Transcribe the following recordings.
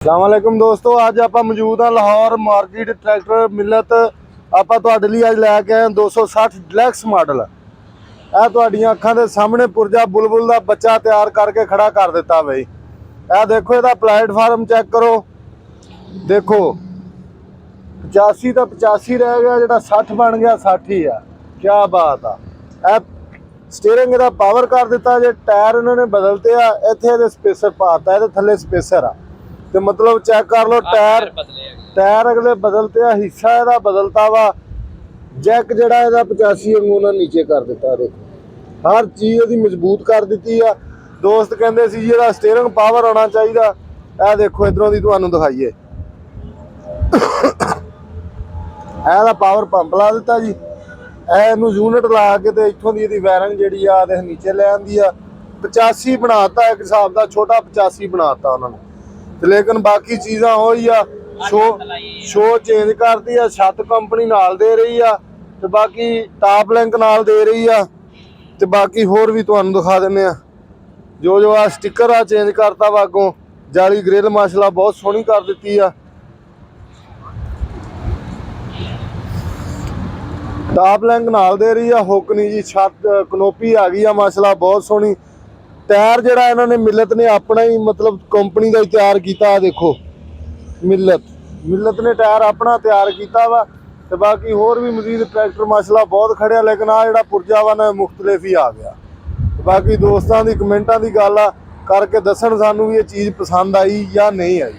अस्सलामुअलैकुम दोस्तों, अज आप मौजूद हाँ लाहौर मार्केट ट्रैक्टर मिलत। आप लिए अज लैके आए 260 डिलैक्स मॉडल। यह तुहाडियां अखां दे सामने पुरजा बुलबुल का बच्चा तैयार करके खड़ा कर दिता बई। यह देखो, इसका प्लेटफार्म चेक करो। देखो 85 तो 85 रह गया, जो 60 बन गया 60 ही है। क्या बात है। स्टीयरिंग इहदा पावर कर दिता जे। टायर इन्होंने बदलते आ, इत्थे स्पेसर पाता, ये थले स्पेसर आ। तो मतलब चेक कर लो, टायर अगले बदलते आ, हिस्सा इहदा बदलता वा। जैक जिहड़ा इहदा 85 वांगू उन्होंने नीचे कर दिता। देखो हर चीज़ इहदी मजबूत कर दी आ। दोस्त कहते सी जी इहदा स्टीयरिंग पावर होना चाहिए। यह देखो इधरों दी तुहानूं दिखाइए, ਇਹਦਾ पावर पंप ला दिता जी। ਇਹਨੂੰ यूनिट ला के तो इत्थों दी इहदी वायरिंग जिहड़ी आ देख नीचे ले आंदी आ। 85 बनाता एक हिसाब का, छोटा 85 बनाता उन्होंने। लेकिन बाकी चीज़ां वही आ। शो चेंज करती है, छत कंपनी नाल दे रही आ, तो बाकी टॉप लिंक नाल दे रही आ। तो बाकी होर भी तुहानूं दिखा दिंदे आ। जो आ स्टिकर आ चेंज करता वा। अगों जाली ग्रिल माशाअल्लाह बहुत सोहनी कर दित्ती आ। टॉप लिंक नाल दे रही है, हुक नहीं जी। छत कनोपी आ गई है माशाअल्लाह बहुत सोहनी। टायर जिहड़ा इन्होंने मिलत ने अपना ही मतलब कंपनी का ही तैयार किया। देखो मिलत ने टायर अपना तैयार किया वा। तो बाकी होर भी मजीद ट्रैक्टर माशाअल्लाह बहुत खड़े, लेकिन आ जिहड़ा पुरजा वा ना मुख्तलिफ ही आ गया। तो बाकी दोस्तों की कमेंटां की गल आ करके दसन सानू भी ये चीज़ पसंद आई या नहीं आई।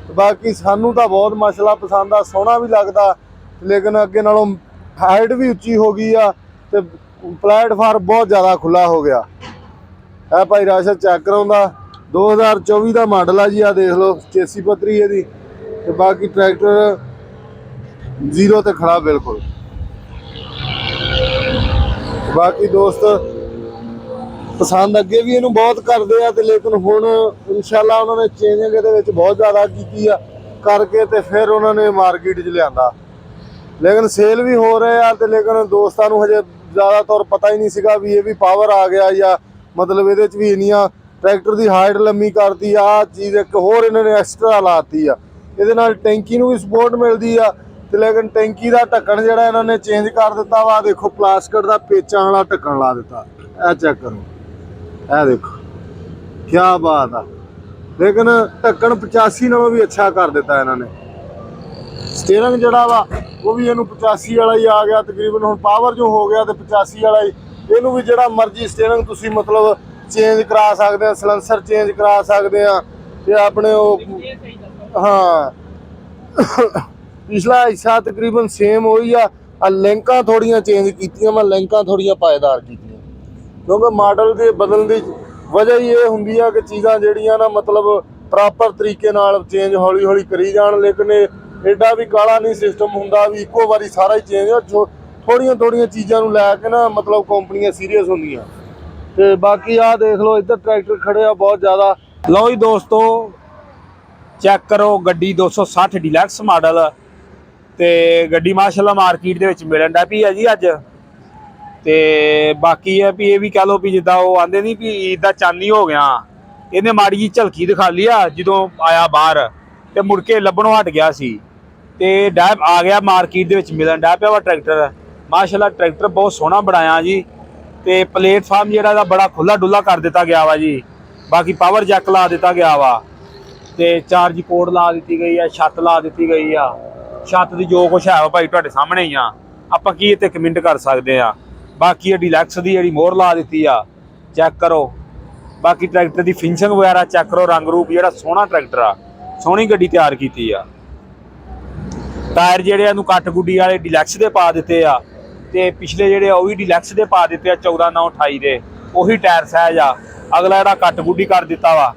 तो बाकी सानू तो बहुत माशाअल्लाह पसंद आ, सोहना भी लगता। लेकिन अगे नालों हाइट भी उच्ची हो गई आ, तो प्लेटफार्म बहुत ज़्यादा खुला हो गया है। भाई राशद चेक कराउंदा 2024 का मॉडल है जी। आ देख लो चेसी पत्तरी है। तो बाकी ट्रैक्टर जीरो ते खड़ा बिल्कुल। बाकी दोस्त पसंद अगे भी इनू बहुत करते हैं, लेकिन हुण इंशाअल्लाह उन्होंने चेंजिंग ये बहुत ज़्यादा की करके तो फिर उन्होंने मार्केट च लिया। लेकिन सेल भी हो रहे हैं। तो लेकिन दोस्तों को हजे ज़्यादातर पता ही नहीं सीगा भी ये भी पावर आ गया, या मतलब ये भी इन्नियां ट्रैक्टर की हाइट लम्मी करती आ चीज़। एक होर इन्होंने एक्सट्रा लाती आ, ये टैंकी भी सपोर्ट मिलती आ। तो लेकिन टैंकी का ढक्कन जिहड़ा इन्होंने चेंज कर दिता वा। देखो प्लास्टिक का पेचां वाला ढक्कन ला दिता। यह चेक करो, यह देखो क्या बात आ। लेकिन ढक्कन 85 नालों भी अच्छा कर दिता इन्होंने। स्टीयरिंग जिहड़ा वा वो भी इनू 85 वाला ही आ गया तकरीबन। हुण पावर जो हो गया तो 85 वाला ही। इनू भी जिहड़ा मर्जी स्टीयरिंग तुसीं मतलब चेंज करा सकते हैं, सलेंसर चेंज करा सकते हैं। ते अपने हाँ पिछला हिस्सा तकरीबन सेम वही आ। लिंकां थोड़ियां चेंज कीतियां, मैं लिंकां थोड़ियां पायदार कीतियां, क्योंकि मॉडल के बदलने की वजह ये होंदी है कि चीज़ां जिहड़ियां ना मतलब प्रॉपर तरीके नाल चेंज हौली हौली करी जाण। लेकिन एडा भी काला नहीं सिस्टम हुंदा भी इक्को बारी सारा ही चेंज। थोड़ियां थोड़ियां चीज़ां नूं लैके ना मतलब कंपनियां सीरीयस होंदियां। ते बाकी आ देख लो इधर ट्रैक्टर खड़े आ बहुत ज़्यादा। लो जी दोस्तों चेक करो गड्डी 260 डिलैक्स मॉडल। तो गड्डी माशाअल्लाह मार्केट दे विच मिलन दा पई है जी अज। तो बाकी है भी ये भी कह लो भी जिद्दां वो आंदे नहीं भी ईद दा चानी हो गया। इन्हें माड़ी जी झलकी दिखा ली आ जदों आया बाहर, तो मुड़ के लभणों हट गया सी। ते डैप आ गया मार्केट दे विच मिलन डै पिया वा ट्रैक्टर। माशाअल्लाह ट्रैक्टर बहुत सोहना बनाया जी। तो प्लेटफार्म जिहड़ा बड़ा खुला डुला कर दिता गया वा जी। बाकी पावर जैक ला दिता गया वा। तो चार्ज पोर्ट ला दी गई है, छत ला दी गई आ। छत की जो कुछ है भाई तुहाडे सामने ही आ, आपां की इत्ते कमेंट कर सकते हैं। बाकी डिलैक्स की जिहड़ी मोहर ला दी आ चेक करो। बाकी ट्रैक्टर की फिनिशिंग वगैरह चेक करो, रंग रूप जिहड़ा सोहना ट्रैक्टर आ, सोहनी गड्डी तैयार की आ। टायर जिहड़े इहनूं कट गुड्डी वाले डिलैक्स दे पा दिते आ। ते पिछले जिहड़े वो भी डिलैक्स दे पा दिते आ 14/9/28 दे, उही टायर सहज आ। अगला जिहड़ा कट गुड्डी कर दिता वा